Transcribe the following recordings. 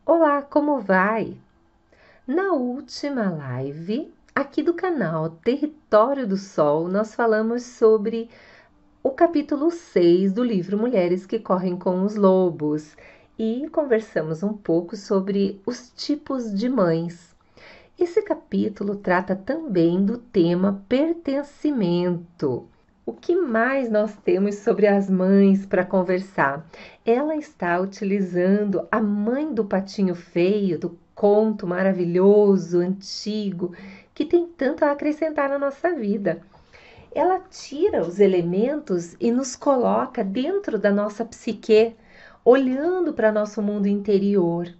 Olá, como vai? Na última live, aqui do canal Território do Sol, nós falamos sobre o capítulo 6 do livro Mulheres que Correm com os Lobos e conversamos um pouco sobre os tipos de mães. Esse capítulo trata também do tema pertencimento. O que mais nós temos sobre as mães para conversar? Ela está utilizando a mãe do patinho feio, do conto maravilhoso, antigo, que tem tanto a acrescentar na nossa vida. Ela tira os elementos e nos coloca dentro da nossa psique, olhando para nosso mundo interior.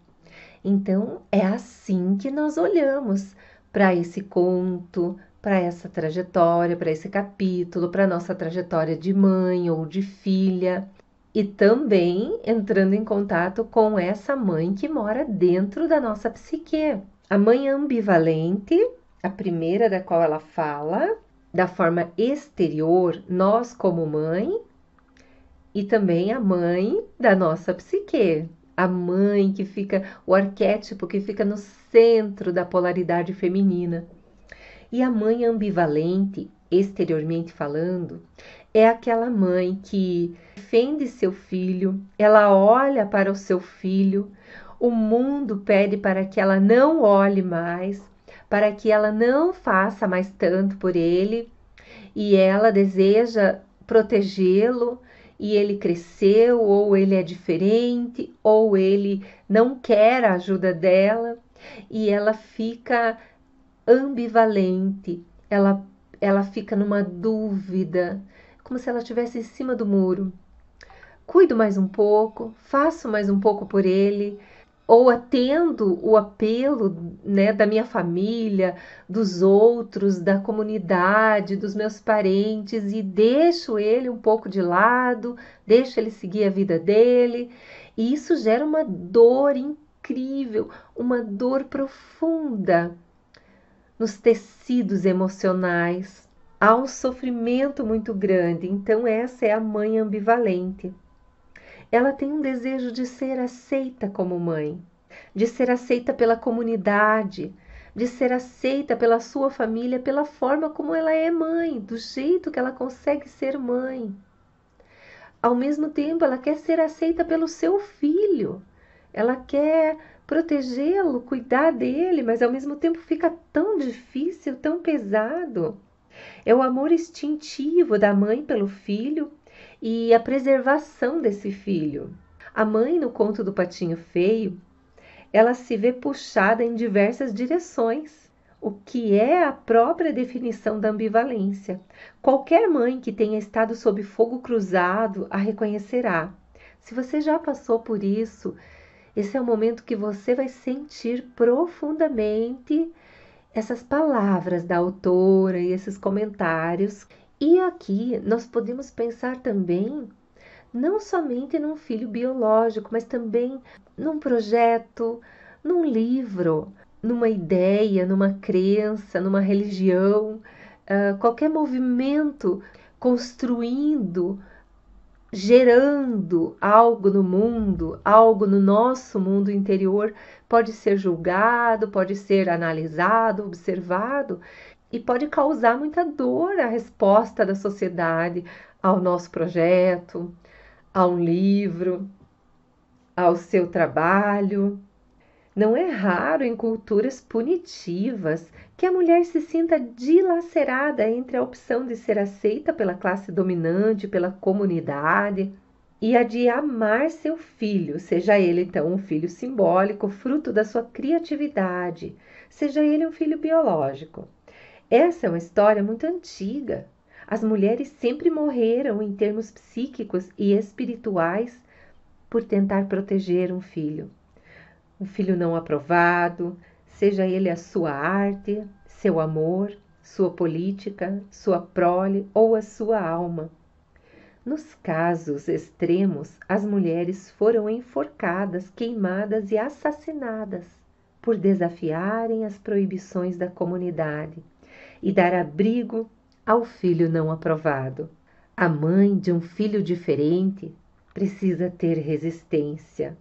Então, é assim que nós olhamos para esse conto, para essa trajetória, para esse capítulo, para nossa trajetória de mãe ou de filha, e também entrando em contato com essa mãe que mora dentro da nossa psique. A mãe ambivalente, a primeira da qual ela fala, da forma exterior, nós como mãe, e também a mãe da nossa psique. A mãe que fica, o arquétipo que fica no centro da polaridade feminina. E a mãe ambivalente, exteriormente falando, é aquela mãe que defende seu filho, ela olha para o seu filho, o mundo pede para que ela não olhe mais, para que ela não faça mais tanto por ele, e ela deseja protegê-lo, e ele cresceu, ou ele é diferente, ou ele não quer a ajuda dela, e ela fica ambivalente, ela fica numa dúvida, como se ela estivesse em cima do muro. Cuido mais um pouco, faço mais um pouco por ele, ou atendo o apelo, né, da minha família, dos outros, da comunidade, dos meus parentes e deixo ele um pouco de lado, deixo ele seguir a vida dele. E isso gera uma dor incrível, uma dor profunda nos tecidos emocionais. Há um sofrimento muito grande, então essa é a mãe ambivalente. Ela tem um desejo de ser aceita como mãe, de ser aceita pela comunidade, de ser aceita pela sua família, pela forma como ela é mãe, do jeito que ela consegue ser mãe. Ao mesmo tempo, ela quer ser aceita pelo seu filho, ela quer protegê-lo, cuidar dele, mas ao mesmo tempo fica tão difícil, tão pesado. É o amor instintivo da mãe pelo filho e a preservação desse filho. A mãe, no conto do Patinho Feio, ela se vê puxada em diversas direções, o que é a própria definição da ambivalência. Qualquer mãe que tenha estado sob fogo cruzado a reconhecerá. Se você já passou por isso, esse é o momento que você vai sentir profundamente essas palavras da autora e esses comentários. E aqui nós podemos pensar também não somente num filho biológico, mas também num projeto, num livro, numa ideia, numa crença, numa religião, qualquer movimento construindo, gerando algo no mundo, algo no nosso mundo interior, pode ser julgado, pode ser analisado, observado e pode causar muita dor a resposta da sociedade ao nosso projeto, a um livro, ao seu trabalho. Não é raro em culturas punitivas que a mulher se sinta dilacerada entre a opção de ser aceita pela classe dominante, pela comunidade, e a de amar seu filho, seja ele então um filho simbólico, fruto da sua criatividade, seja ele um filho biológico. Essa é uma história muito antiga. As mulheres sempre morreram em termos psíquicos e espirituais por tentar proteger um filho não aprovado, seja ele a sua arte, seu amor, sua política, sua prole ou a sua alma. Nos casos extremos, as mulheres foram enforcadas, queimadas e assassinadas por desafiarem as proibições da comunidade e dar abrigo ao filho não aprovado. A mãe de um filho diferente precisa ter resistência.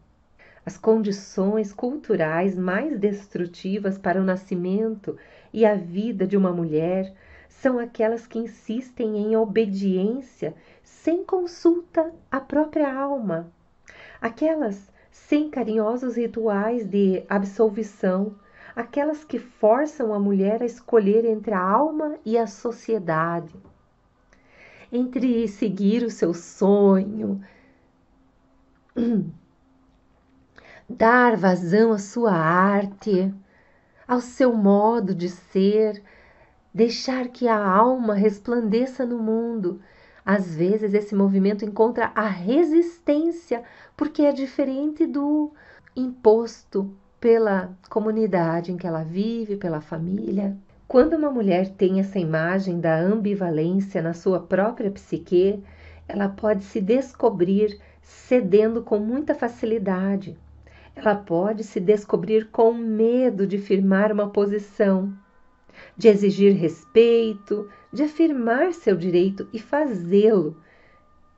As condições culturais mais destrutivas para o nascimento e a vida de uma mulher são aquelas que insistem em obediência sem consulta à própria alma, aquelas sem carinhosos rituais de absolvição, aquelas que forçam a mulher a escolher entre a alma e a sociedade, entre seguir o seu sonho, dar vazão à sua arte, ao seu modo de ser, deixar que a alma resplandeça no mundo. Às vezes esse movimento encontra a resistência, porque é diferente do imposto pela comunidade em que ela vive, pela família. Quando uma mulher tem essa imagem da ambivalência na sua própria psique, ela pode se descobrir cedendo com muita facilidade. Ela pode se descobrir com medo de firmar uma posição, de exigir respeito, de afirmar seu direito e fazê-lo,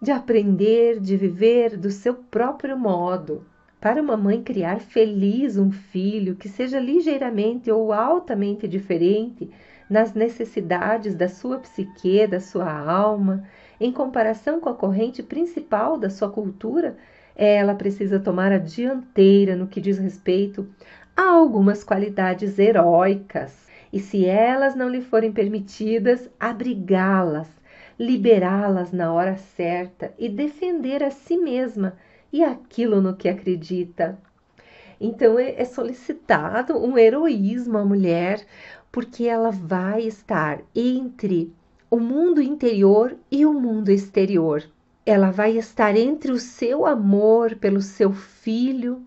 de aprender, de viver do seu próprio modo. Para uma mãe criar feliz um filho que seja ligeiramente ou altamente diferente nas necessidades da sua psique, da sua alma, em comparação com a corrente principal da sua cultura, ela precisa tomar a dianteira no que diz respeito a algumas qualidades heróicas. E se elas não lhe forem permitidas, abrigá-las, liberá-las na hora certa e defender a si mesma e aquilo no que acredita. Então é solicitado um heroísmo à mulher, porque ela vai estar entre o mundo interior e o mundo exterior. Ela vai estar entre o seu amor pelo seu filho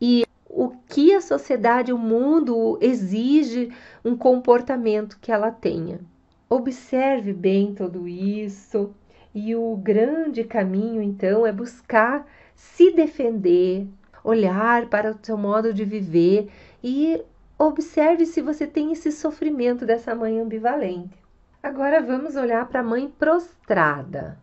e o que a sociedade, o mundo exige um comportamento que ela tenha. Observe bem tudo isso. E o grande caminho, então, é buscar se defender, olhar para o seu modo de viver e observe se você tem esse sofrimento dessa mãe ambivalente. Agora vamos olhar para a mãe prostrada.